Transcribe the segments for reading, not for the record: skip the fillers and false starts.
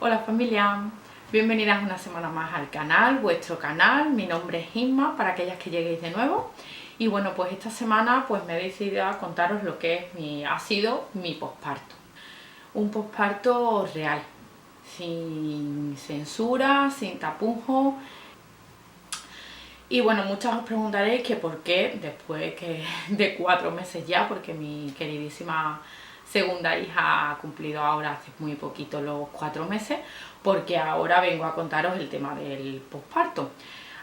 Hola familia, bienvenidas una semana más al canal, vuestro canal. Mi nombre es Isma, para aquellas que lleguéis de nuevo. Y bueno, pues esta semana pues me he decidido a contaros lo que ha sido mi posparto. Un posparto real, sin censura, sin tapujos. Y bueno, muchas os preguntaréis que por qué después de 4 meses ya, porque mi queridísima segunda hija ha cumplido ahora hace muy poquito los 4 meses, porque ahora vengo a contaros el tema del posparto.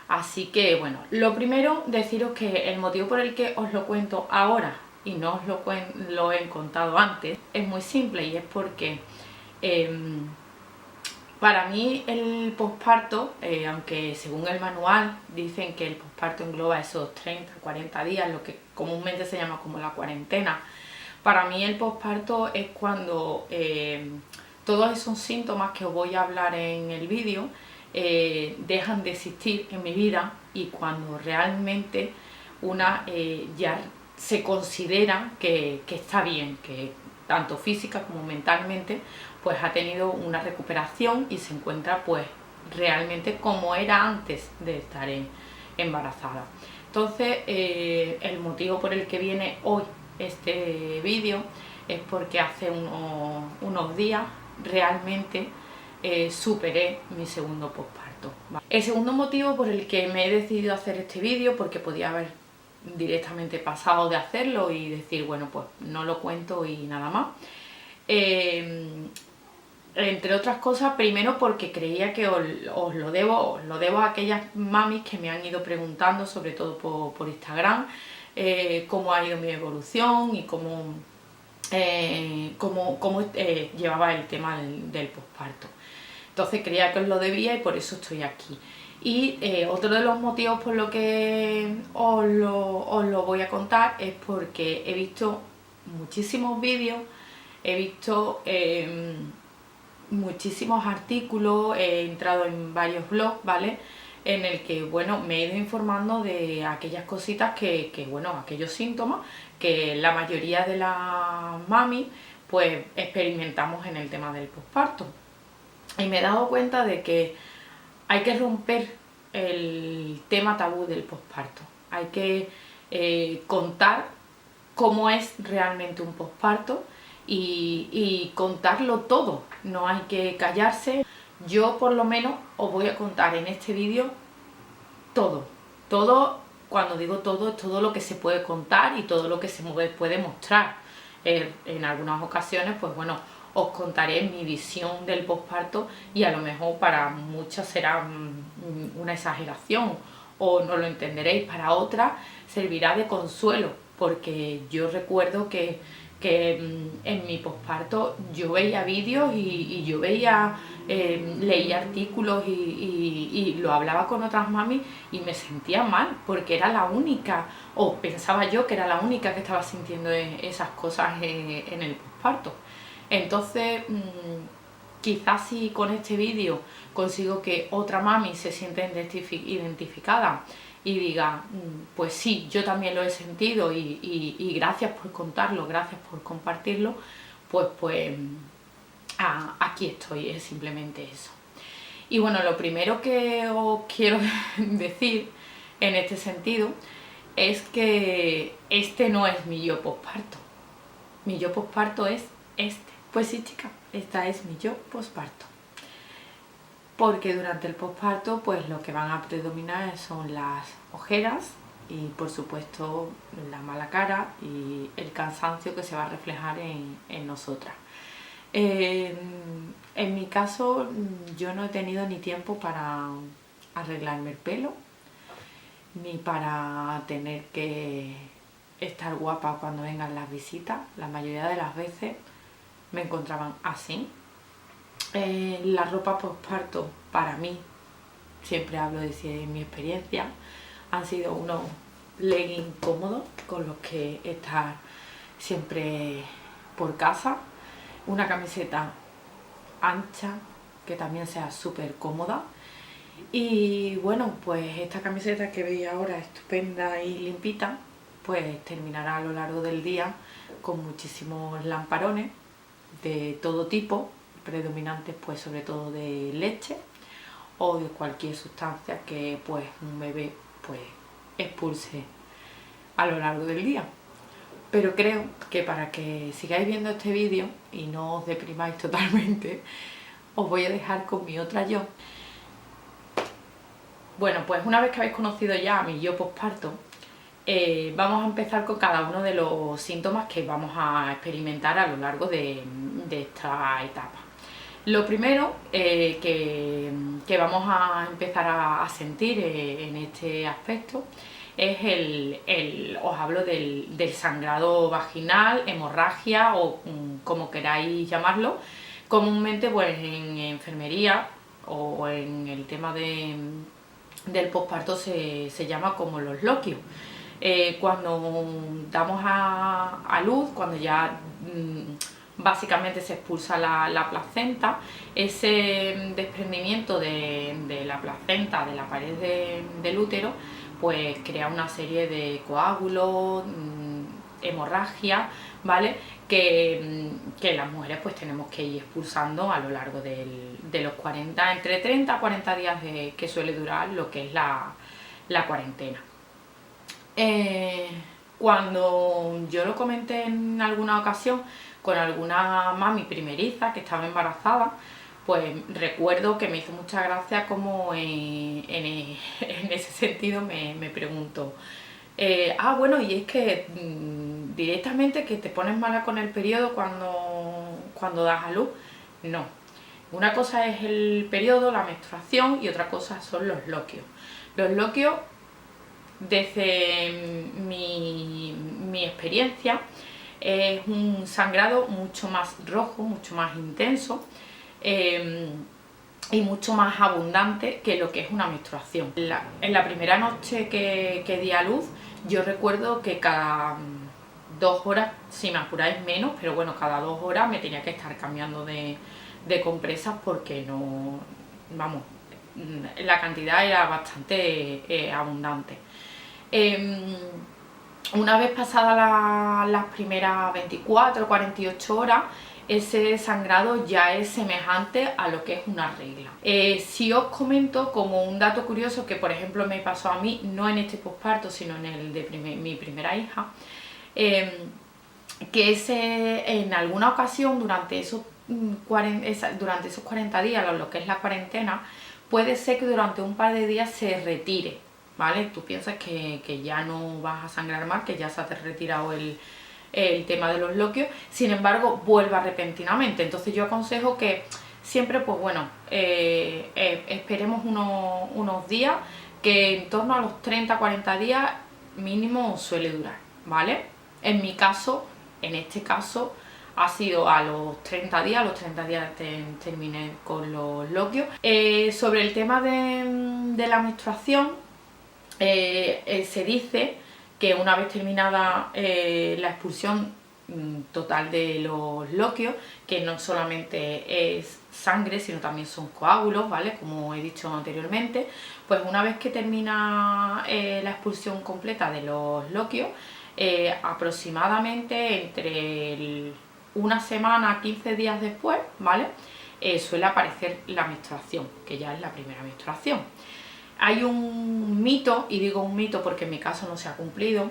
Así que bueno, lo primero, deciros que el motivo por el que os lo cuento ahora y no os lo he contado antes es muy simple, y es porque para mí el posparto, aunque según el manual dicen que el posparto engloba esos 30-40 días, lo que comúnmente se llama como la cuarentena, para mí el posparto es cuando todos esos síntomas que os voy a hablar en el vídeo dejan de existir en mi vida, y cuando realmente una ya se considera que está bien, que tanto física como mentalmente pues ha tenido una recuperación y se encuentra pues realmente como era antes de estar embarazada. Entonces el motivo por el que viene hoy este vídeo es porque hace unos días realmente superé mi segundo posparto. El segundo motivo por el que me he decidido hacer este vídeo, porque podía haber directamente pasado de hacerlo y decir, bueno, pues no lo cuento y nada más. Entre otras cosas, primero porque creía que os lo debo a aquellas mamis que me han ido preguntando, sobre todo por Instagram, cómo ha ido mi evolución y cómo llevaba el tema del posparto. Entonces creía que os lo debía y por eso estoy aquí. Y otro de los motivos por lo que os lo voy a contar es porque he visto muchísimos vídeos, he visto muchísimos artículos, he entrado en varios blogs, ¿vale? En el que, bueno, me he ido informando de aquellas cositas bueno, aquellos síntomas que la mayoría de las mamis pues experimentamos en el tema del posparto. Y me he dado cuenta de que hay que romper el tema tabú del posparto. Hay que contar cómo es realmente un posparto y contarlo todo. No hay que callarse. Yo por lo menos os voy a contar en este vídeo todo. Todo, cuando digo todo, es todo lo que se puede contar y todo lo que se puede mostrar. En algunas ocasiones, pues bueno, os contaré mi visión del posparto y a lo mejor para muchas será una exageración o no lo entenderéis, para otras servirá de consuelo, porque yo recuerdo que en mi posparto yo veía vídeos y yo leía artículos y lo hablaba con otras mamis y me sentía mal porque era la única, o pensaba yo que era la única que estaba sintiendo esas cosas en el posparto. Entonces quizás si con este vídeo consigo que otra mami se sienta identificada y diga, pues sí, yo también lo he sentido y gracias por contarlo, gracias por compartirlo, pues aquí estoy, es simplemente eso. Y bueno, lo primero que os quiero decir en este sentido es que este no es mi yo posparto. Mi yo posparto es este. Pues sí, chica, esta es mi yo posparto. Porque durante el posparto pues lo que van a predominar son las ojeras y por supuesto la mala cara y el cansancio que se va a reflejar en nosotras. En mi caso yo no he tenido ni tiempo para arreglarme el pelo, ni para tener que estar guapa cuando vengan las visitas. La mayoría de las veces me encontraban así. La ropa posparto para mí, siempre hablo de mi experiencia, han sido unos leggings cómodos con los que estar siempre por casa, una camiseta ancha que también sea súper cómoda, y bueno, pues esta camiseta que veis ahora estupenda y limpita pues terminará a lo largo del día con muchísimos lamparones de todo tipo, predominantes pues sobre todo de leche o de cualquier sustancia que pues un bebé pues expulse a lo largo del día. Pero creo que para que sigáis viendo este vídeo y no os deprimáis totalmente, os voy a dejar con mi otra yo. Bueno, pues una vez que habéis conocido ya a mi yo posparto, vamos a empezar con cada uno de los síntomas que vamos a experimentar a lo largo de esta etapa. Lo primero que vamos a empezar a sentir en este aspecto es os hablo del sangrado vaginal, hemorragia o como queráis llamarlo. Comúnmente pues en enfermería o en el tema del posparto se llama como los loquios. Cuando damos a luz, cuando ya básicamente se expulsa la placenta, ese desprendimiento de la placenta de la pared del útero pues crea una serie de coágulos, hemorragia, ¿vale? Que las mujeres pues tenemos que ir expulsando a lo largo de los 40, entre 30 a 40 días que suele durar lo que es la cuarentena. Cuando yo lo comenté en alguna ocasión con alguna mami primeriza que estaba embarazada, pues recuerdo que me hizo mucha gracia como en ese sentido me preguntó, bueno, y es que directamente que te pones mala con el periodo cuando das a luz. No, una cosa es el periodo, la menstruación, y otra cosa son los loquios. Los loquios, desde mi experiencia, es un sangrado mucho más rojo, mucho más intenso y mucho más abundante que lo que es una menstruación. En la primera noche que di a luz, yo recuerdo que cada 2 horas, si me apuráis menos, pero bueno, cada 2 horas me tenía que estar cambiando de compresas porque no, vamos, la cantidad era bastante abundante. Una vez pasadas las primeras 24 o 48 horas, ese sangrado ya es semejante a lo que es una regla. Si os comento como un dato curioso que por ejemplo me pasó a mí, no en este posparto sino en el de mi primera hija, que en alguna ocasión durante esos 40 días, lo que es la cuarentena, puede ser que durante un par de días se retire, ¿vale? Tú piensas que ya no vas a sangrar más, que ya se ha retirado el tema de los loquios, sin embargo vuelva repentinamente. Entonces yo aconsejo que siempre, pues bueno, esperemos unos días, que en torno a los 30-40 días mínimo suele durar, ¿vale? En mi caso, en este caso, ha sido a los 30 días, terminé con los loquios. Sobre el tema de la menstruación, se dice que una vez terminada la expulsión total de los loquios, que no solamente es sangre, sino también son coágulos, ¿vale? Como he dicho anteriormente, pues una vez que termina la expulsión completa de los loquios, aproximadamente entre una semana, 15 días después, ¿vale? Suele aparecer la menstruación, que ya es la primera menstruación. Hay un mito, y digo un mito porque en mi caso no se ha cumplido,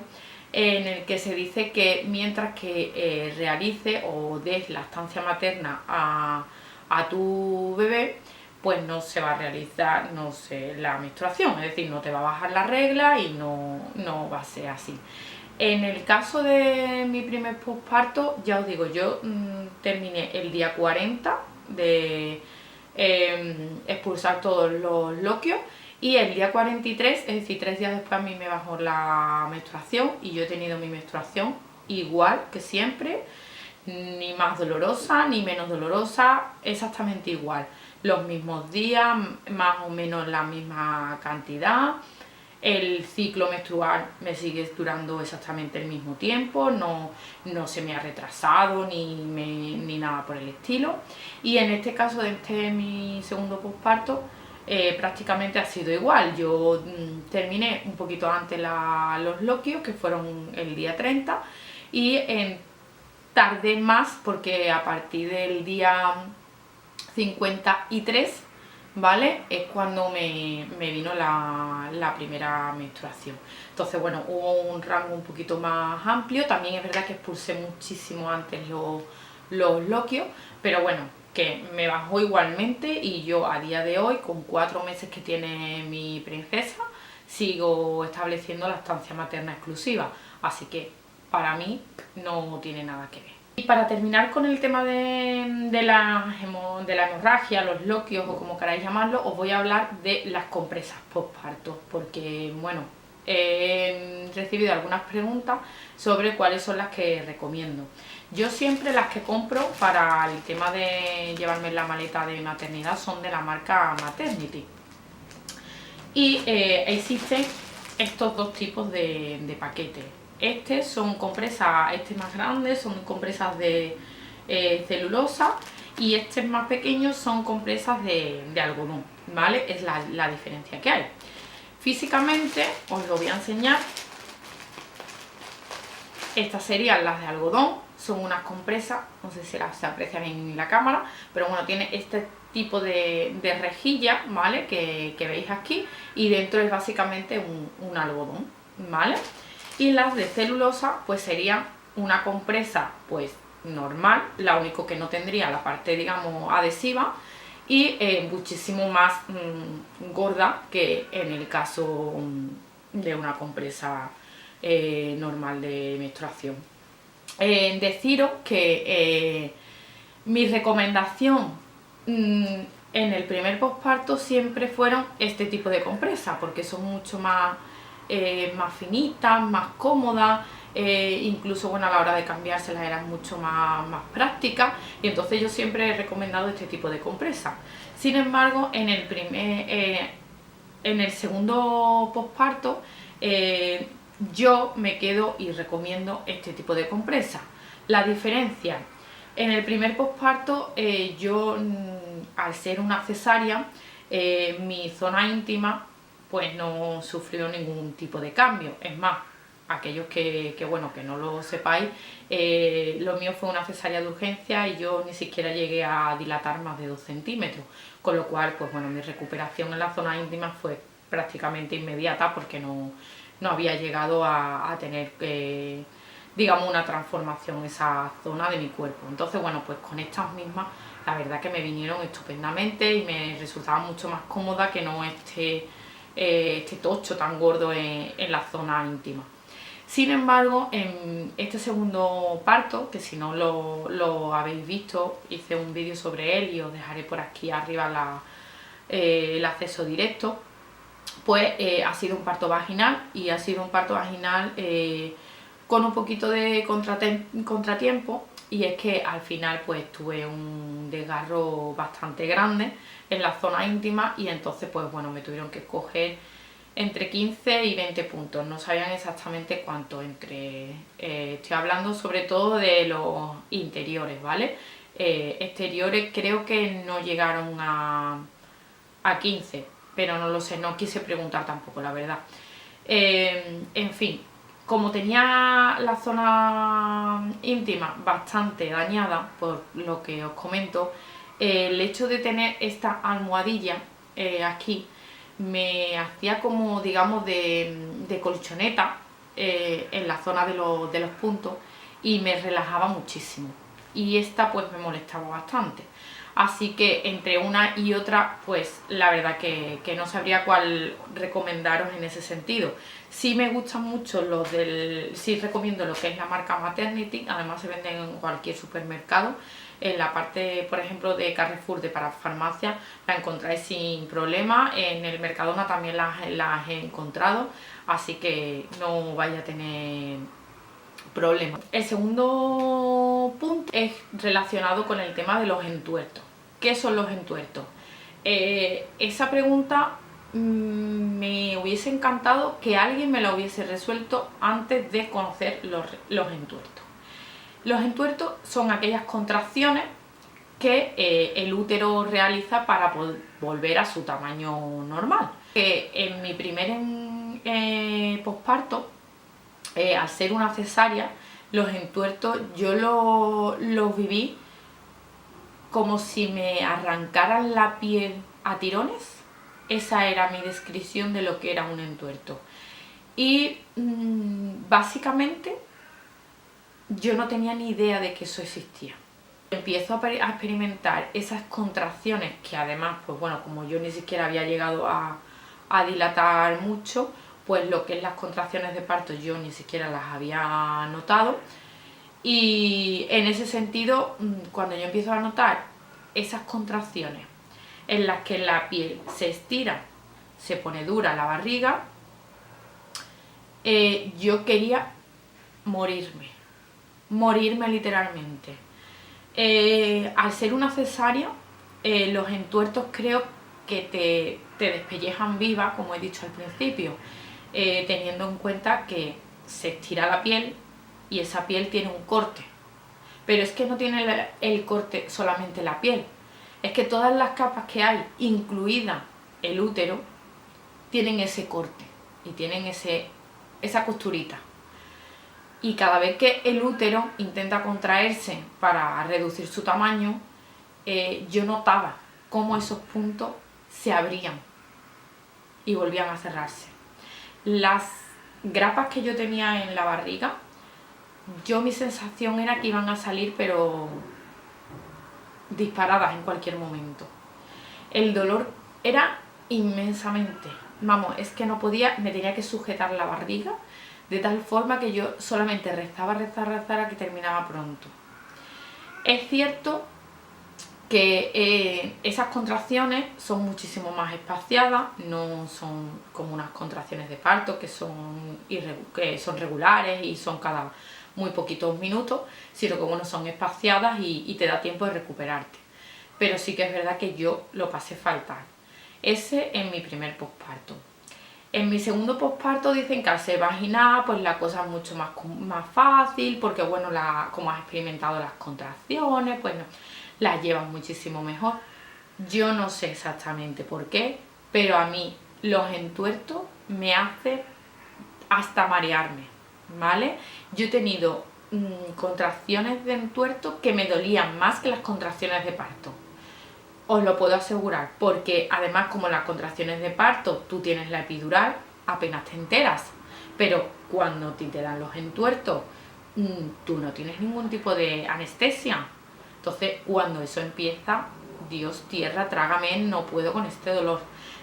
en el que se dice que mientras que realice o des lactancia materna a tu bebé, pues no se va a realizar la menstruación, es decir, no te va a bajar la regla y no va a ser así. En el caso de mi primer posparto, ya os digo, yo terminé el día 40 de expulsar todos los loquios, y el día 43, es decir, 3 días después, a mí me bajó la menstruación y yo he tenido mi menstruación igual que siempre, ni más dolorosa ni menos dolorosa, exactamente igual. Los mismos días, más o menos la misma cantidad. El ciclo menstrual me sigue durando exactamente el mismo tiempo, no se me ha retrasado ni nada por el estilo. Y en este caso, de mi segundo posparto, prácticamente ha sido igual. Yo terminé un poquito antes los loquios, que fueron el día 30, y tardé más porque a partir del día 53, ¿vale? Es cuando me vino la primera menstruación. Entonces, bueno, hubo un rango un poquito más amplio. También es verdad que expulsé muchísimo antes los loquios, pero bueno, que me bajó igualmente y yo a día de hoy, con 4 meses que tiene mi princesa, sigo estableciendo lactancia materna exclusiva. Así que para mí no tiene nada que ver. Y para terminar con el tema de la hemorragia, los loquios o como queráis llamarlo, os voy a hablar de las compresas postparto, porque bueno, he recibido algunas preguntas sobre cuáles son las que recomiendo. Yo siempre las que compro para el tema de llevarme en la maleta de maternidad son de la marca Maternity. Y existen estos dos tipos de paquetes. Son compresas, más grandes son compresas de celulosa y más pequeños son compresas de algodón, ¿vale? Es la diferencia que hay. Físicamente os lo voy a enseñar. Estas serían las de algodón, son unas compresas, no sé si se aprecia bien en la cámara, pero bueno, tiene este tipo de rejilla, ¿vale? Que veis aquí, y dentro es básicamente un algodón, ¿vale? Y las de celulosa pues serían una compresa pues normal, la único que no tendría la parte, digamos, adhesiva, y muchísimo más gorda que en el caso de una compresa normal de menstruación. Deciros que mi recomendación en el primer posparto siempre fueron este tipo de compresas, porque son mucho más finitas, más cómodas, incluso bueno, a la hora de cambiárselas eran mucho más prácticas, y entonces yo siempre he recomendado este tipo de compresas. Sin embargo, en el segundo posparto yo me quedo y recomiendo este tipo de compresa. La diferencia: en el primer posparto yo, al ser una cesárea, mi zona íntima pues no sufrió ningún tipo de cambio. Es más, aquellos que bueno, que no lo sepáis, lo mío fue una cesárea de urgencia y yo ni siquiera llegué a dilatar más de 2 centímetros, con lo cual pues bueno, mi recuperación en la zona íntima fue prácticamente inmediata, porque no había llegado a tener digamos, una transformación en esa zona de mi cuerpo. Entonces bueno, pues con estas mismas la verdad que me vinieron estupendamente y me resultaba mucho más cómoda que no este tocho tan gordo en la zona íntima. Sin embargo, en este segundo parto, que si no lo habéis visto, hice un vídeo sobre él y os dejaré por aquí arriba el acceso directo, pues ha sido un parto vaginal, y ha sido un parto vaginal con un poquito de contratiempo, y es que al final pues tuve un desgarro bastante grande en la zona íntima, y entonces pues bueno, me tuvieron que coger entre 15 y 20 puntos, no sabían exactamente cuánto, estoy hablando sobre todo de los interiores, ¿vale? Exteriores creo que no llegaron a 15, pero no lo sé, no quise preguntar tampoco, la verdad. En fin, como tenía la zona íntima bastante dañada, por lo que os comento, el hecho de tener esta almohadilla aquí me hacía como, digamos, de colchoneta en la zona de los puntos, y me relajaba muchísimo, y esta pues me molestaba bastante. Así que entre una y otra, pues la verdad que no sabría cuál recomendaros en ese sentido. Sí me gustan mucho sí recomiendo lo que es la marca Maternity, además se venden en cualquier supermercado. En la parte, por ejemplo, de Carrefour, de parafarmacia, la encontráis sin problema. En el Mercadona también las he encontrado, así que no vais a tener problemas. El segundo punto es relacionado con el tema de los entuertos. ¿Qué son los entuertos? Esa pregunta me hubiese encantado que alguien me la hubiese resuelto antes de conocer los entuertos. Los entuertos son aquellas contracciones que el útero realiza para volver a su tamaño normal. En mi primer posparto, al ser una cesárea, los entuertos yo los viví como si me arrancaran la piel a tirones. Esa era mi descripción de lo que era un entuerto. Y básicamente yo no tenía ni idea de que eso existía. Empiezo a experimentar esas contracciones que además, pues bueno, como yo ni siquiera había llegado a dilatar mucho, pues lo que es las contracciones de parto yo ni siquiera las había notado. Y en ese sentido, cuando yo empiezo a notar esas contracciones en las que la piel se estira, se pone dura la barriga, yo quería morirme literalmente. Al ser una cesárea, los entuertos creo que te despellejan viva, como he dicho al principio, teniendo en cuenta que se estira la piel y esa piel tiene un corte. Pero es que no tiene el corte solamente la piel, es que todas las capas que hay, incluida el útero, tienen ese corte y tienen esa costurita. Y cada vez que el útero intenta contraerse para reducir su tamaño, yo notaba cómo esos puntos se abrían y volvían a cerrarse. Las grapas que yo tenía en la barriga, mi sensación era que iban a salir, pero disparadas en cualquier momento. El dolor era inmensamente, vamos, es que no podía, me tenía que sujetar la barriga de tal forma que yo solamente rezaba a que terminaba pronto. Es cierto que esas contracciones son muchísimo más espaciadas, no son como unas contracciones de parto que son regulares y son cada muy poquitos minutos, sino que bueno, son espaciadas y te da tiempo de recuperarte. Pero sí que es verdad que yo lo pasé fatal. Ese es mi primer posparto. En mi segundo posparto dicen que al ser vaginal pues la cosa es mucho más fácil, porque bueno, como has experimentado las contracciones, pues no, las llevas muchísimo mejor. Yo no sé exactamente por qué, pero a mí los entuertos me hacen hasta marearme, ¿vale? Yo he tenido contracciones de entuerto que me dolían más que las contracciones de parto. Os lo puedo asegurar, porque además como las contracciones de parto tú tienes la epidural, apenas te enteras, pero cuando te dan los entuertos tú no tienes ningún tipo de anestesia. Entonces cuando eso empieza, Dios, tierra, trágame, no puedo con este dolor.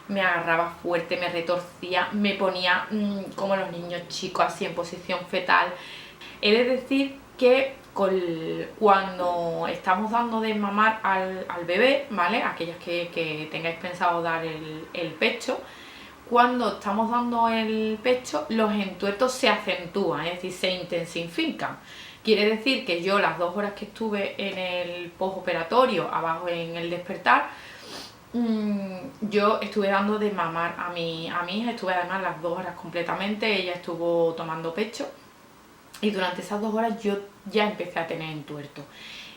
Me agarraba fuerte, me retorcía, me ponía como los niños chicos, así en posición fetal. He de decir que cuando estamos dando de mamar al bebé, ¿vale? Aquellas que tengáis pensado dar el pecho, cuando estamos dando el pecho, los entuertos se acentúan, es decir, se intensifican. Quiere decir que yo las 2 horas que estuve en el postoperatorio, abajo en el despertar, yo estuve dando de mamar a mi hija, estuve además las 2 horas completamente, ella estuvo tomando pecho. Y durante esas 2 horas yo ya empecé a tener entuerto.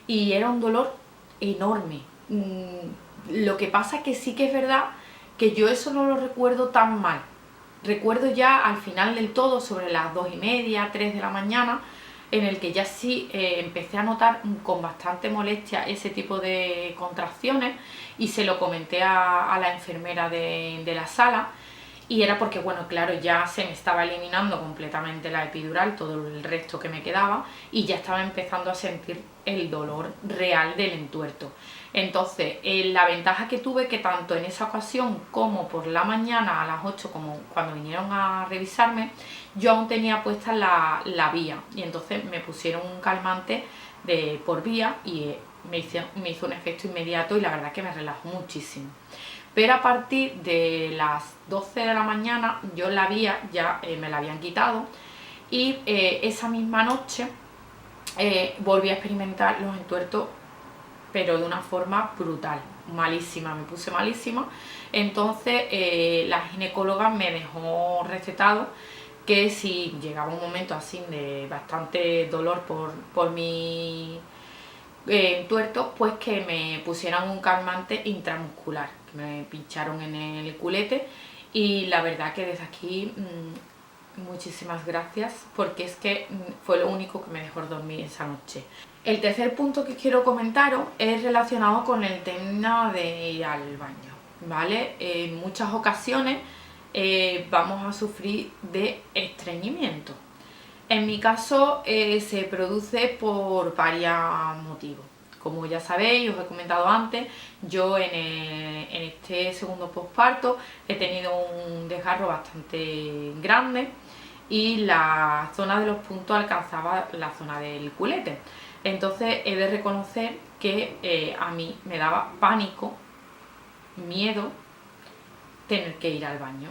Y era un dolor enorme. Lo que pasa es que sí que es verdad que yo eso no lo recuerdo tan mal. Recuerdo ya al final del todo, sobre las 2:30, 3 de la mañana, en el que ya sí empecé a notar con bastante molestia ese tipo de contracciones y se lo comenté a la enfermera de la sala. Y era porque, bueno, claro, ya se me estaba eliminando completamente la epidural, todo el resto que me quedaba, y ya estaba empezando a sentir el dolor real del entuerto. Entonces, la ventaja que tuve que tanto en esa ocasión como por la mañana a las 8, como cuando vinieron a revisarme, yo aún tenía puesta la vía, y entonces me pusieron un calmante por vía y me hizo un efecto inmediato y la verdad que me relajó muchísimo. Pero a partir de las 12 de la mañana yo la vía ya me la habían quitado y esa misma noche volví a experimentar los entuertos, pero de una forma brutal, malísima, me puse malísima. Entonces la ginecóloga me dejó recetado que si llegaba un momento así de bastante dolor por mi entuerto, pues que me pusieran un calmante intramuscular, que me pincharon en el culete. Y la verdad que desde aquí muchísimas gracias, porque es que fue lo único que me dejó dormir esa noche. El tercer punto que quiero comentaros es relacionado con el tema de ir al baño, ¿vale? En muchas ocasiones vamos a sufrir de estreñimiento. En mi caso se produce por varios motivos. Como ya sabéis, os he comentado antes, yo en este segundo posparto he tenido un desgarro bastante grande y la zona de los puntos alcanzaba la zona del culete. Entonces he de reconocer que a mí me daba pánico, miedo, tener que ir al baño.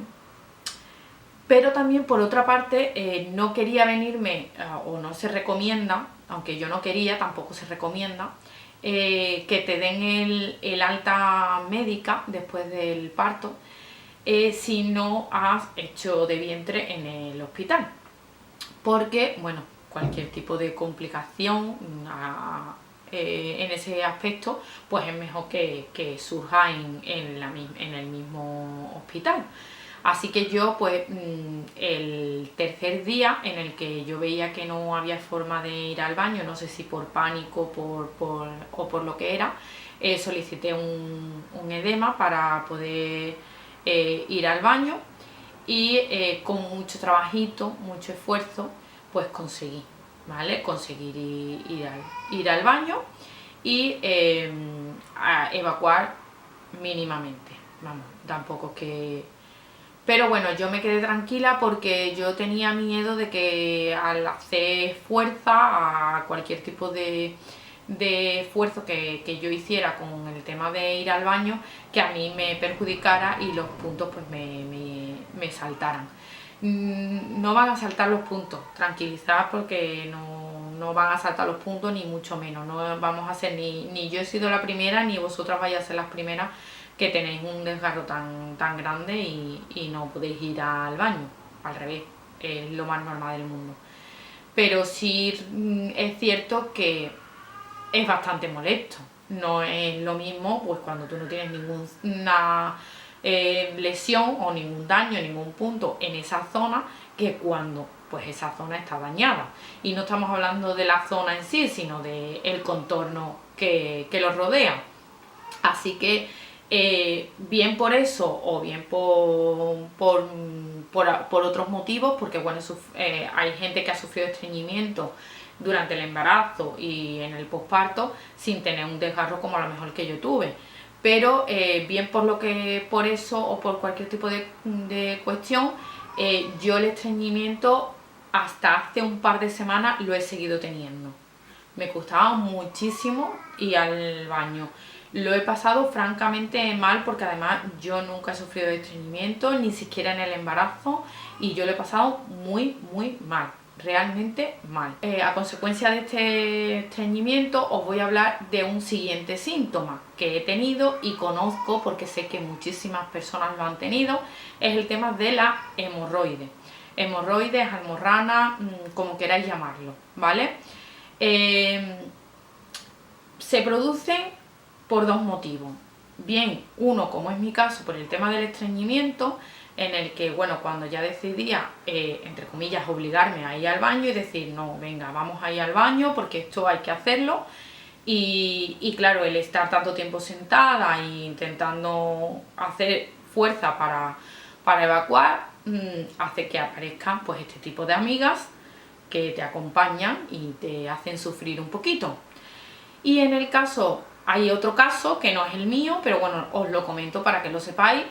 Pero también por otra parte no quería venirme, o no se recomienda, aunque yo no quería, tampoco se recomienda, que te den el alta médica después del parto si no has hecho de vientre en el hospital. Porque, bueno, cualquier tipo de complicación en ese aspecto, pues es mejor que surja en el mismo hospital. Así que yo, pues, el tercer día en el que yo veía que no había forma de ir al baño, no sé si por pánico o por lo que era, solicité un edema para poder ir al baño y con mucho trabajito, mucho esfuerzo, pues conseguí, ¿vale? Conseguir ir al baño y a evacuar mínimamente, vamos, tampoco que... Pero bueno, yo me quedé tranquila porque yo tenía miedo de que al hacer fuerza, a cualquier tipo de esfuerzo que yo hiciera con el tema de ir al baño, que a mí me perjudicara y los puntos pues me saltaran. No van a saltar los puntos, tranquilizad, porque no van a saltar los puntos ni mucho menos. No vamos a ser ni yo he sido la primera ni vosotras vais a ser las primeras que tenéis un desgarro tan grande y no podéis ir al baño. Al revés, es lo más normal del mundo. Pero sí es cierto que es bastante molesto. No es lo mismo pues cuando tú no tienes ninguna lesión o ningún daño, ningún punto en esa zona, que cuando pues esa zona está dañada. Y no estamos hablando de la zona en sí, sino del contorno que lo rodea. Así que bien por eso o bien por otros motivos, porque bueno, hay gente que ha sufrido estreñimiento durante el embarazo y en el posparto sin tener un desgarro como a lo mejor que yo tuve. Pero bien por eso o por cualquier tipo de cuestión, yo el estreñimiento hasta hace un par de semanas lo he seguido teniendo. Me costaba muchísimo ir al baño. Lo he pasado francamente mal porque además yo nunca he sufrido de estreñimiento, ni siquiera en el embarazo, y yo lo he pasado muy mal, realmente mal. A consecuencia de este estreñimiento os voy a hablar de un siguiente síntoma que he tenido y conozco porque sé que muchísimas personas lo han tenido, es el tema de la hemorroide. Hemorroides, almorrana, como queráis llamarlo, ¿vale? Se producen por dos motivos. Bien, uno, como es mi caso, por el tema del estreñimiento, en el que, bueno, cuando ya decidía, entre comillas, obligarme a ir al baño y decir, no, venga, vamos a ir al baño porque esto hay que hacerlo. Y claro, el estar tanto tiempo sentada e intentando hacer fuerza para evacuar, hace que aparezcan pues este tipo de amigas que te acompañan y te hacen sufrir un poquito. Y en el caso, hay otro caso que no es el mío, pero bueno, os lo comento para que lo sepáis.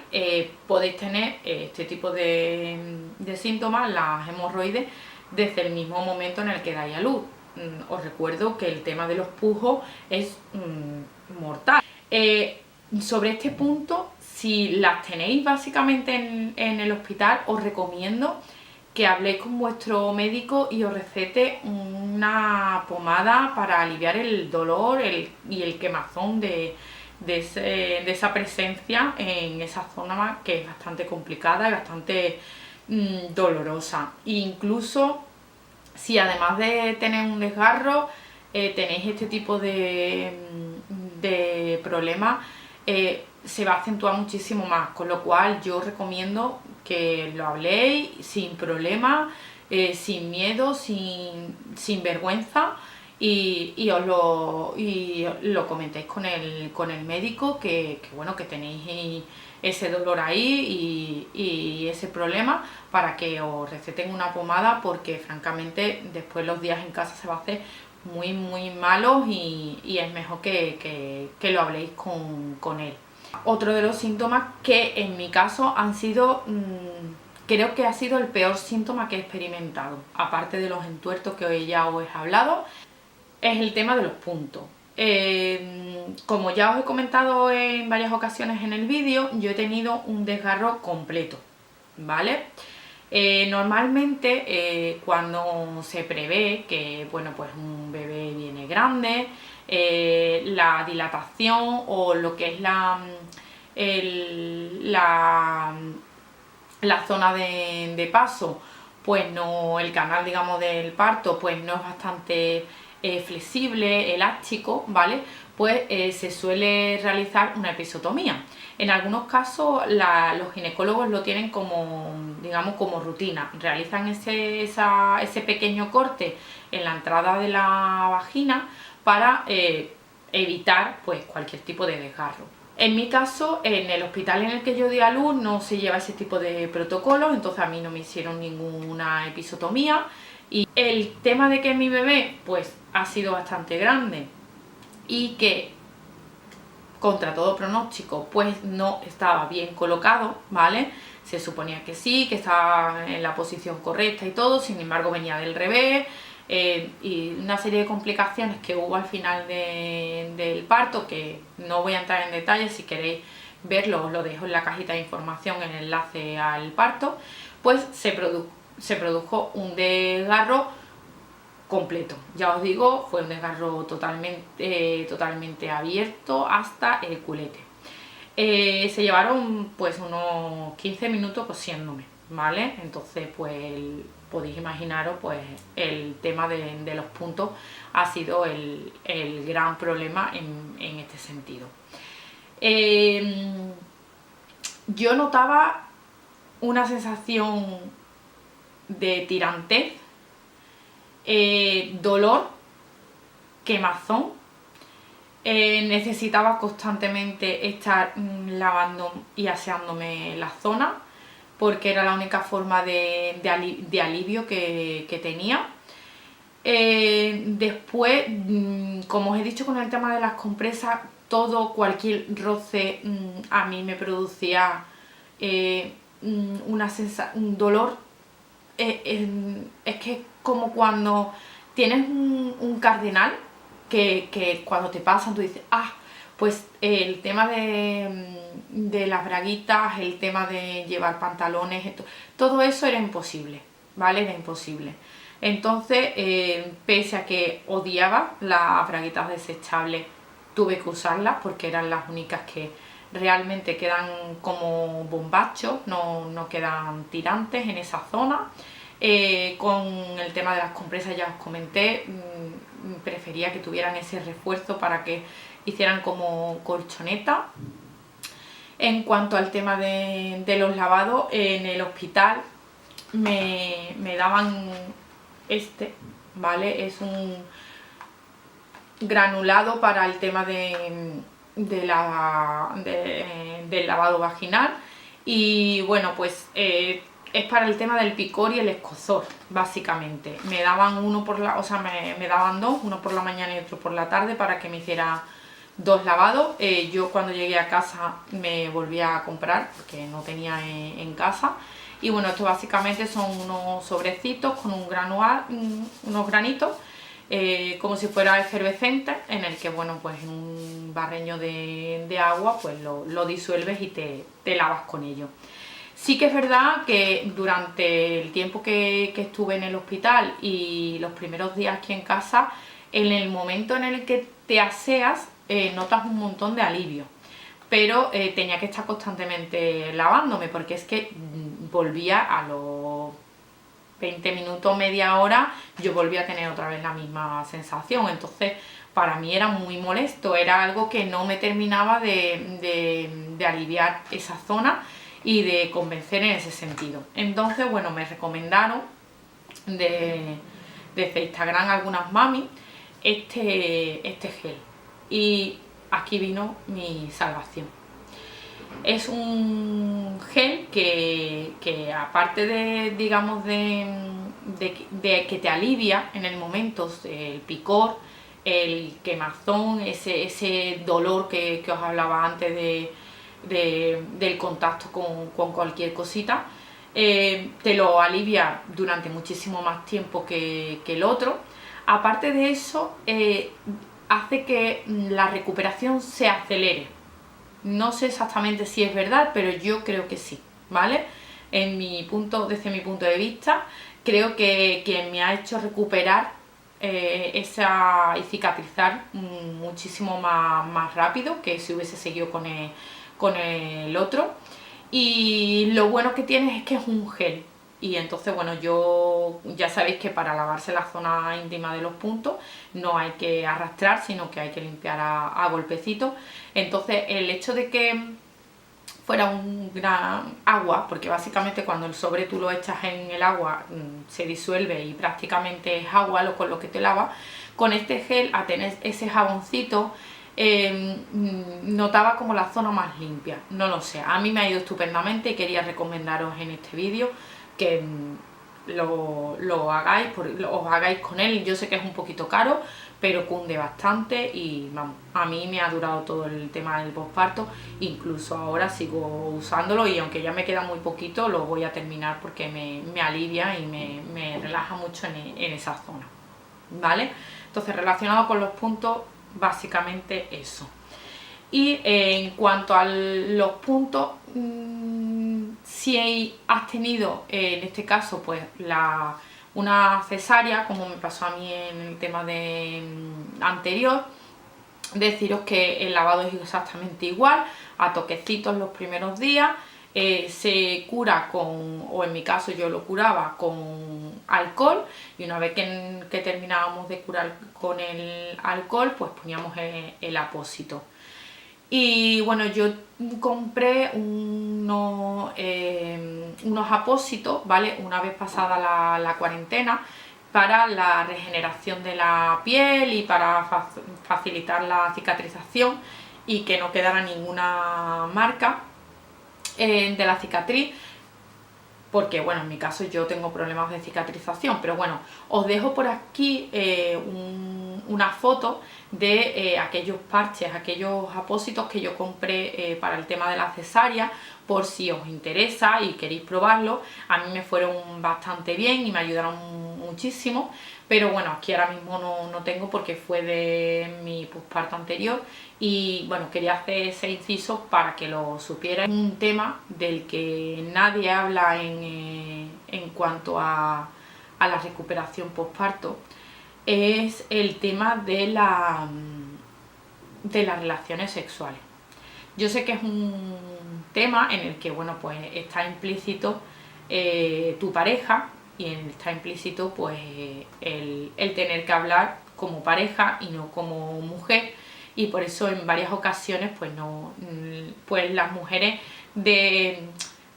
Podéis tener este tipo de síntomas, las hemorroides, desde el mismo momento en el que dais a luz. Os recuerdo que el tema de los pujos es mortal. Sobre este punto, si las tenéis básicamente en el hospital, os recomiendo que habléis con vuestro médico y os recete una pomada para aliviar el dolor y el quemazón de esa presencia en esa zona, que es bastante complicada y bastante dolorosa. E incluso si además de tener un desgarro tenéis este tipo de problemas, se va a acentuar muchísimo más, con lo cual yo recomiendo que lo habléis sin problema, sin miedo, sin vergüenza, y lo comentéis con el médico bueno, que tenéis ese dolor ahí y ese problema, para que os receten una pomada, porque francamente después los días en casa se va a hacer muy muy malos y es mejor que lo habléis con él. Otro de los síntomas que en mi caso han sido, creo que ha sido el peor síntoma que he experimentado, aparte de los entuertos que hoy ya os he hablado, es el tema de los puntos. Como ya os he comentado en varias ocasiones en el vídeo, yo he tenido un desgarro completo, ¿vale? Normalmente cuando se prevé que, bueno, pues un bebé viene grande, la dilatación o lo que es la zona de paso, pues no, el canal, digamos, del parto, pues no es bastante flexible, elástico, ¿vale? Pues se suele realizar una episiotomía. En algunos casos los ginecólogos lo tienen como, digamos, como rutina. Realizan ese pequeño corte en la entrada de la vagina para evitar pues cualquier tipo de desgarro. En mi caso, en el hospital en el que yo di a luz no se lleva ese tipo de protocolos, entonces a mí no me hicieron ninguna episiotomía. Y el tema de que mi bebé pues ha sido bastante grande y que contra todo pronóstico pues no estaba bien colocado, ¿vale? Se suponía que sí, que estaba en la posición correcta y todo, sin embargo venía del revés, y una serie de complicaciones que hubo al final del parto, que no voy a entrar en detalles. Si queréis verlo os lo dejo en la cajita de información, el enlace al parto. Pues se produjo un desgarro completo. Ya os digo, fue un desgarro totalmente abierto hasta el culete. Se llevaron pues unos 15 minutos cosiéndome, ¿vale? Entonces pues podéis imaginaros, pues el tema de los puntos ha sido el gran problema en este sentido. Yo notaba una sensación de tirantez, dolor, quemazón. Necesitaba constantemente estar lavando y aseándome la zona, porque era la única forma de alivio que tenía. Después, como os he dicho con el tema de las compresas, cualquier roce a mí me producía un dolor. Es que como cuando tienes un cardenal que cuando te pasan tú dices, pues el tema de las braguitas, el tema de llevar pantalones, todo eso era imposible, ¿vale? Era imposible. Entonces, pese a que odiaba las braguitas desechables, tuve que usarlas porque eran las únicas que realmente quedan como bombachos, no quedan tirantes en esa zona. Con el tema de las compresas ya os comenté, prefería que tuvieran ese refuerzo para que hicieran como colchoneta. En cuanto al tema de los lavados, en el hospital me daban ¿vale? Es un granulado para el tema del lavado vaginal, y bueno, pues es para el tema del picor y el escozor, básicamente. Me daban me daban dos, uno por la mañana y otro por la tarde, para que me hiciera 2 lavados. Yo cuando llegué a casa me volví a comprar porque no tenía en casa. Y bueno, esto básicamente son unos sobrecitos con unos granitos, como si fuera efervescente, en el que, bueno, pues en un barreño de agua pues lo disuelves y te lavas con ello. Sí que es verdad que durante el tiempo que estuve en el hospital y los primeros días aquí en casa, en el momento en el que te aseas, notas un montón de alivio, pero tenía que estar constantemente lavándome, porque es que volvía a los 20 minutos, media hora, yo volvía a tener otra vez la misma sensación. Entonces para mí era muy molesto, era algo que no me terminaba de aliviar esa zona y de convencer en ese sentido. Entonces, bueno, me recomendaron desde Instagram algunas mamis este gel. Y aquí vino mi salvación. Es un gel que aparte de, digamos, de que te alivia en el momento el picor, el quemazón, ese dolor que os hablaba antes del contacto con cualquier cosita, te lo alivia durante muchísimo más tiempo que el otro. Aparte de eso, hace que la recuperación se acelere. No sé exactamente si es verdad, pero yo creo que sí, ¿vale? Desde mi punto de vista, creo que me ha hecho recuperar y cicatrizar muchísimo más rápido que si hubiese seguido con el otro. Y lo bueno que tiene es que es un gel. Y entonces, bueno, yo ya sabéis que para lavarse la zona íntima de los puntos no hay que arrastrar, sino que hay que limpiar a golpecitos. Entonces, el hecho de que fuera un gran agua, porque básicamente cuando el sobre tú lo echas en el agua se disuelve y prácticamente es agua con lo que te lava, con este gel, a tener ese jaboncito, notaba como la zona más limpia. No lo sé, a mí me ha ido estupendamente y quería recomendaros en este vídeo que lo hagáis, os hagáis con él. Yo sé que es un poquito caro, pero cunde bastante y vamos, a mí me ha durado todo el tema del posparto, incluso ahora sigo usándolo y aunque ya me queda muy poquito lo voy a terminar porque me alivia y me relaja mucho en esa zona, ¿vale? Entonces, relacionado con los puntos, básicamente eso. Y en cuanto a los puntos, si has tenido en este caso pues una cesárea, como me pasó a mí en el tema anterior, deciros que el lavado es exactamente igual, a toquecitos los primeros días. Se cura o en mi caso yo lo curaba con alcohol, y una vez que terminábamos de curar con el alcohol, pues poníamos el apósito. Y bueno, yo compré unos apósitos, ¿vale? Una vez pasada la cuarentena, para la regeneración de la piel y para facilitar la cicatrización y que no quedara ninguna marca de la cicatriz, porque bueno, en mi caso yo tengo problemas de cicatrización, pero bueno, os dejo por aquí una foto de aquellos parches, aquellos apósitos que yo compré para el tema de la cesárea, por si os interesa y queréis probarlo. A mí me fueron bastante bien y me ayudaron muchísimo, pero bueno, aquí ahora mismo no tengo porque fue de mi posparto anterior y bueno, quería hacer ese inciso para que lo supierais. Un tema del que nadie habla en cuanto a la recuperación posparto es el tema de las relaciones sexuales. Yo sé que es un tema en el que, bueno, pues está implícito tu pareja y está implícito pues el tener que hablar como pareja y no como mujer, y por eso en varias ocasiones pues las mujeres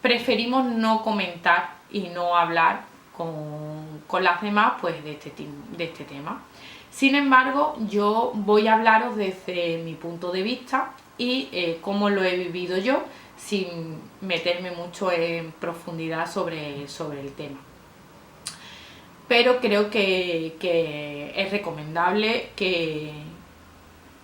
preferimos no comentar y no hablar con las demás pues de este tema. Sin embargo, yo voy a hablaros desde mi punto de vista y cómo lo he vivido yo, sin meterme mucho en profundidad sobre el tema. Pero creo que es recomendable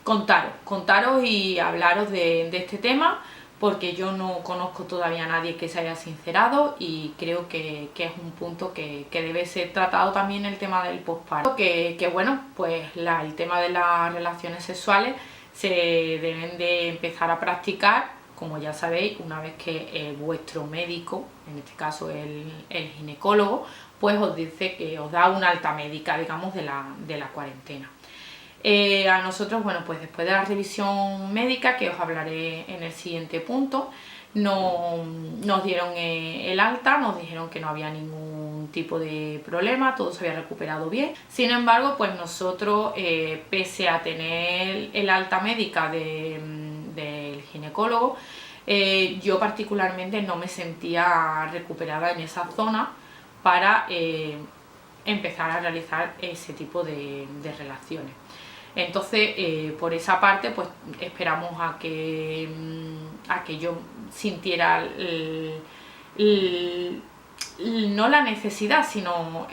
contaros y hablaros de este tema, porque yo no conozco todavía a nadie que se haya sincerado y creo que es un punto que debe ser tratado también, el tema del posparto. Que bueno, pues el tema de las relaciones sexuales se deben de empezar a practicar, como ya sabéis, una vez que vuestro médico, en este caso el ginecólogo, pues os dice que os da una alta médica, digamos, de la cuarentena. A nosotros, bueno, pues después de la revisión médica, que os hablaré en el siguiente punto, nos dieron el alta, nos dijeron que no había ningún tipo de problema, todo se había recuperado bien. Sin embargo, pues nosotros, pese a tener el alta médica del ginecólogo, yo particularmente no me sentía recuperada en esa zona para empezar a realizar ese tipo de relaciones. Entonces, por esa parte, pues esperamos a que yo sintiera no la necesidad, sino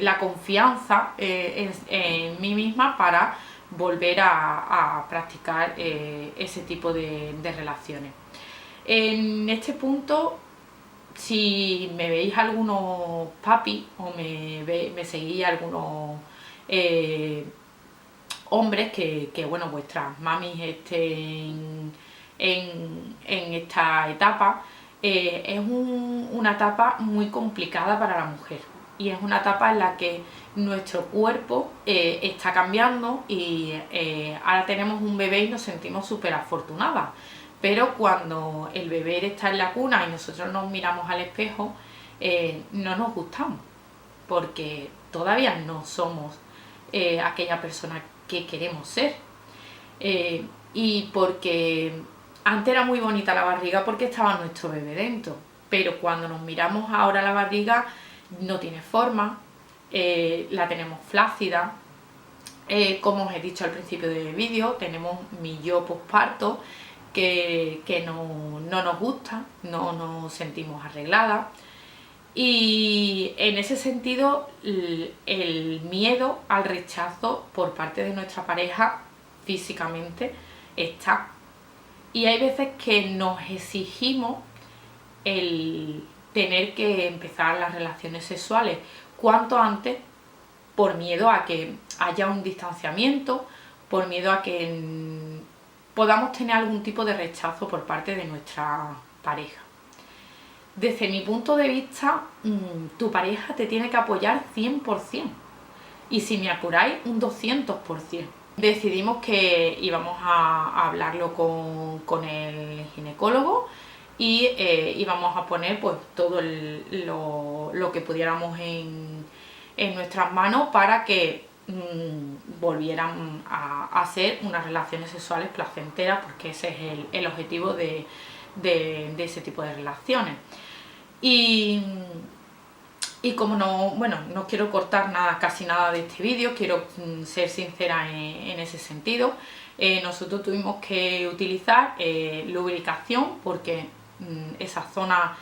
la confianza en mí misma para volver a practicar ese tipo de relaciones. En este punto, si me veis algunos papis o me seguís algunos hombres que bueno, vuestras mamis estén en esta etapa, es una etapa muy complicada para la mujer, y es una etapa en la que nuestro cuerpo está cambiando, y ahora tenemos un bebé y nos sentimos súper afortunadas, pero cuando el bebé está en la cuna y nosotros nos miramos al espejo, no nos gustamos, porque todavía no somos aquella persona que queremos ser. Y porque antes era muy bonita la barriga porque estaba nuestro bebé dentro, pero cuando nos miramos ahora la barriga no tiene forma, la tenemos flácida, como os he dicho al principio del vídeo, tenemos mi yo posparto que no nos gusta, no nos sentimos arregladas. Y en ese sentido, el miedo al rechazo por parte de nuestra pareja físicamente está. Y hay veces que nos exigimos el tener que empezar las relaciones sexuales cuanto antes, por miedo a que haya un distanciamiento, por miedo a que podamos tener algún tipo de rechazo por parte de nuestra pareja. Desde mi punto de vista, tu pareja te tiene que apoyar 100%, y si me apuráis, un 200%. Decidimos que íbamos a hablarlo con el ginecólogo, y íbamos a poner pues todo lo que pudiéramos en nuestras manos para que volvieran a hacer unas relaciones sexuales placenteras, porque ese es el objetivo de ese tipo de relaciones. Y como no quiero cortar casi nada de este vídeo, quiero ser sincera en ese sentido. Nosotros tuvimos que utilizar lubricación, porque esa zona,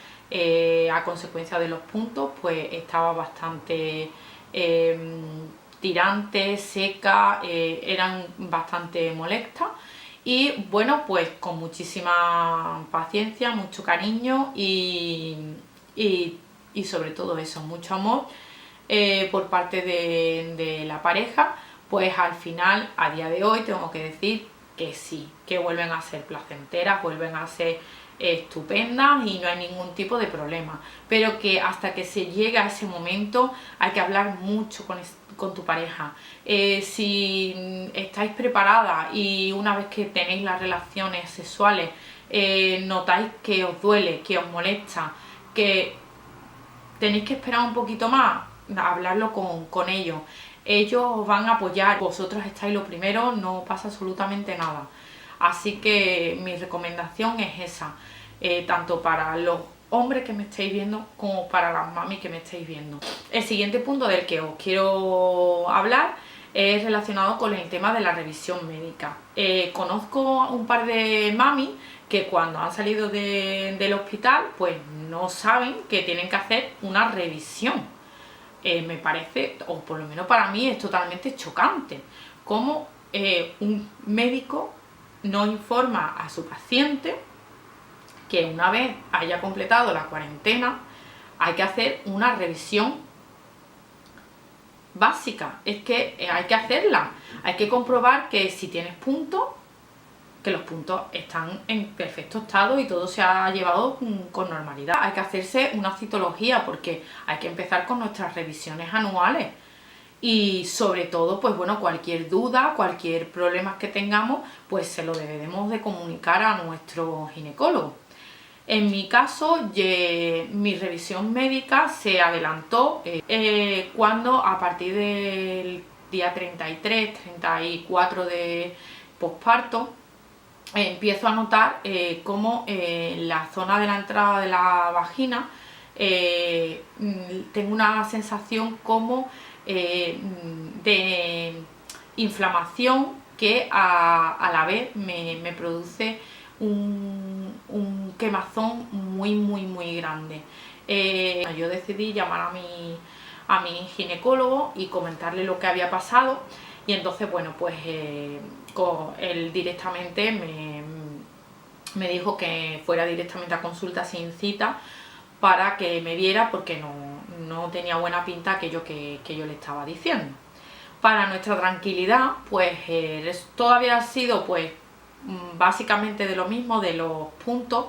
a consecuencia de los puntos, pues estaba bastante tirante, seca, eran bastante molestas. Y bueno, pues con muchísima paciencia, mucho cariño y sobre todo eso, mucho amor por parte de la pareja, pues al final, a día de hoy, tengo que decir que sí, que vuelven a ser placenteras, vuelven a ser estupendas y no hay ningún tipo de problema, pero que hasta que se llegue a ese momento hay que hablar mucho con tu pareja. Si estáis preparadas y una vez que tenéis las relaciones sexuales notáis que os duele, que os molesta, que tenéis que esperar un poquito más, hablarlo con ellos. Ellos os van a apoyar, vosotros estáis lo primero, no pasa absolutamente nada. Así que mi recomendación es esa, tanto para los hombres que me estáis viendo como para las mamis que me estáis viendo. El siguiente punto del que os quiero hablar es relacionado con el tema de la revisión médica. Conozco un par de mamis que cuando han salido del hospital pues no saben que tienen que hacer una revisión. Me parece, o por lo menos para mí, es totalmente chocante cómo un médico no informa a su paciente que una vez haya completado la cuarentena hay que hacer una revisión básica. Es que hay que hacerla, hay que comprobar que si tienes puntos, que los puntos están en perfecto estado y todo se ha llevado con normalidad. Hay que hacerse una citología porque hay que empezar con nuestras revisiones anuales. Y sobre todo, pues bueno, cualquier duda, cualquier problema que tengamos, pues se lo debemos de comunicar a nuestro ginecólogo. En mi caso, mi revisión médica se adelantó cuando a partir del día 33, 34 de posparto, empiezo a notar cómo la zona de la entrada de la vagina tengo una sensación como de inflamación que a la vez me produce un quemazón muy grande. Yo decidí llamar a mi ginecólogo y comentarle lo que había pasado, y entonces bueno, pues él directamente me dijo que fuera directamente a consulta sin cita para que me viera, porque no tenía buena pinta aquello que yo le estaba diciendo. Para nuestra tranquilidad, pues todo había sido pues básicamente de lo mismo, de los puntos,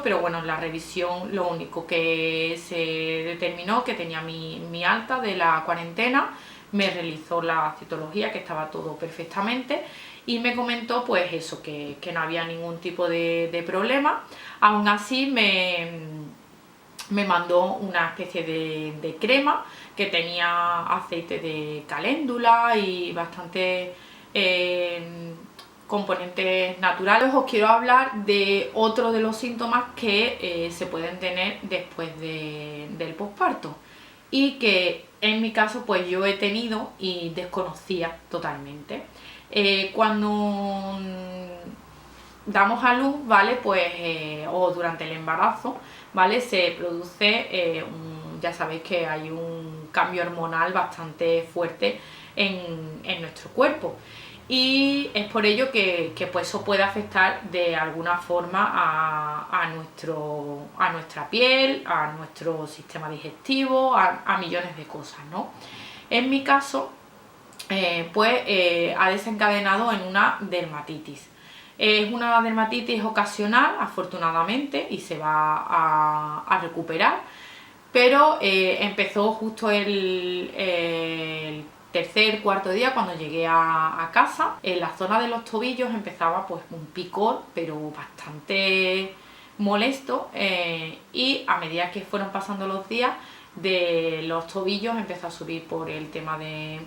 pero bueno, en la revisión lo único que se determinó que tenía mi alta de la cuarentena, me realizó la citología, que estaba todo perfectamente, y me comentó pues eso, que no había ningún tipo de problema. Aún así me mandó una especie de crema que tenía aceite de caléndula y bastante componentes naturales. Os quiero hablar de otro de los síntomas que se pueden tener después del posparto, y que en mi caso pues yo he tenido y desconocía totalmente. Cuando damos a luz, ¿vale? Pues o durante el embarazo, ¿vale? Se produce, ya sabéis que hay un cambio hormonal bastante fuerte en nuestro cuerpo, y es por ello que pues eso puede afectar de alguna forma a nuestra piel, a nuestro sistema digestivo, a millones de cosas, ¿no? En mi caso, ha desencadenado en una dermatitis. Es una dermatitis ocasional, afortunadamente, y se va a recuperar, pero empezó justo el tercer, cuarto día, cuando llegué a casa. En la zona de los tobillos empezaba pues un picor, pero bastante molesto, y a medida que fueron pasando los días, de los tobillos empezó a subir por el tema de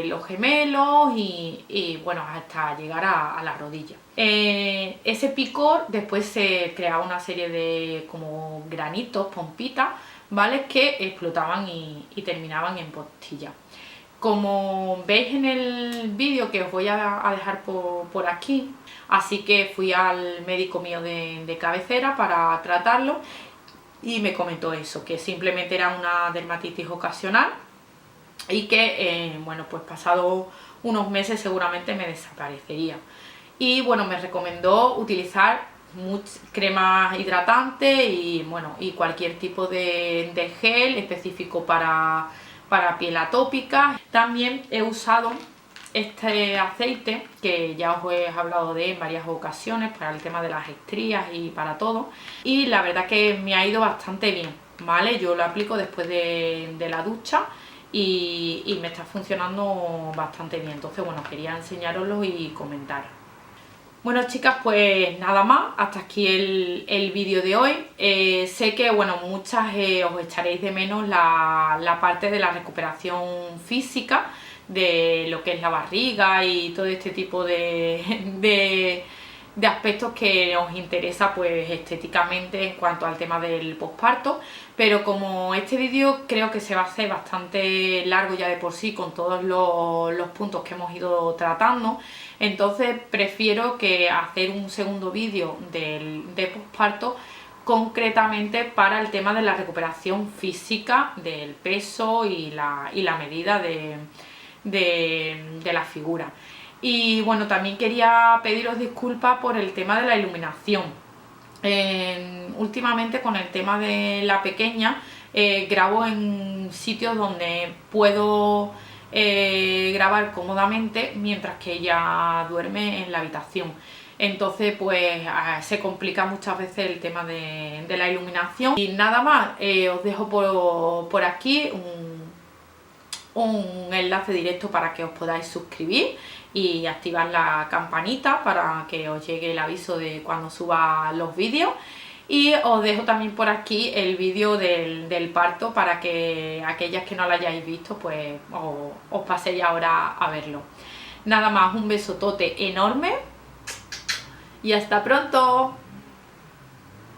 los gemelos y bueno, hasta llegar a la rodilla. Ese picor después se creaba una serie de como granitos, pompitas, ¿vale? Que explotaban y terminaban en costillas. Como veis en el vídeo que os voy a dejar por aquí, así que fui al médico mío de cabecera para tratarlo, y me comentó eso, que simplemente era una dermatitis ocasional y que bueno, pues pasado unos meses seguramente me desaparecería. Y bueno, me recomendó utilizar cremas hidratantes y bueno, y cualquier tipo de gel específico para piel atópica. También he usado este aceite, que ya os he hablado de en varias ocasiones, para el tema de las estrías y para todo, y la verdad que me ha ido bastante bien, ¿vale? Yo lo aplico después de la ducha y me está funcionando bastante bien. Entonces bueno, quería enseñaroslo y comentar. Bueno, chicas, pues nada más, hasta aquí el vídeo de hoy. Sé que bueno, muchas os echaréis de menos la parte de la recuperación física, de lo que es la barriga y todo este tipo de aspectos que os interesa pues estéticamente en cuanto al tema del posparto, pero como este vídeo creo que se va a hacer bastante largo ya de por sí, con todos los puntos que hemos ido tratando, entonces prefiero que hacer un segundo vídeo de posparto concretamente para el tema de la recuperación física del peso y la medida de la figura. Y bueno, también quería pediros disculpas por el tema de la iluminación. Últimamente con el tema de la pequeña, grabo en sitios donde puedo grabar cómodamente mientras que ella duerme en la habitación. Entonces pues se complica muchas veces el tema de la iluminación. Y nada más, os dejo por aquí un enlace directo para que os podáis suscribir y activar la campanita para que os llegue el aviso de cuando suba los vídeos. Y os dejo también por aquí el vídeo del parto para que aquellas que no lo hayáis visto pues os paséis ahora a verlo. Nada más, un besotote enorme y hasta pronto.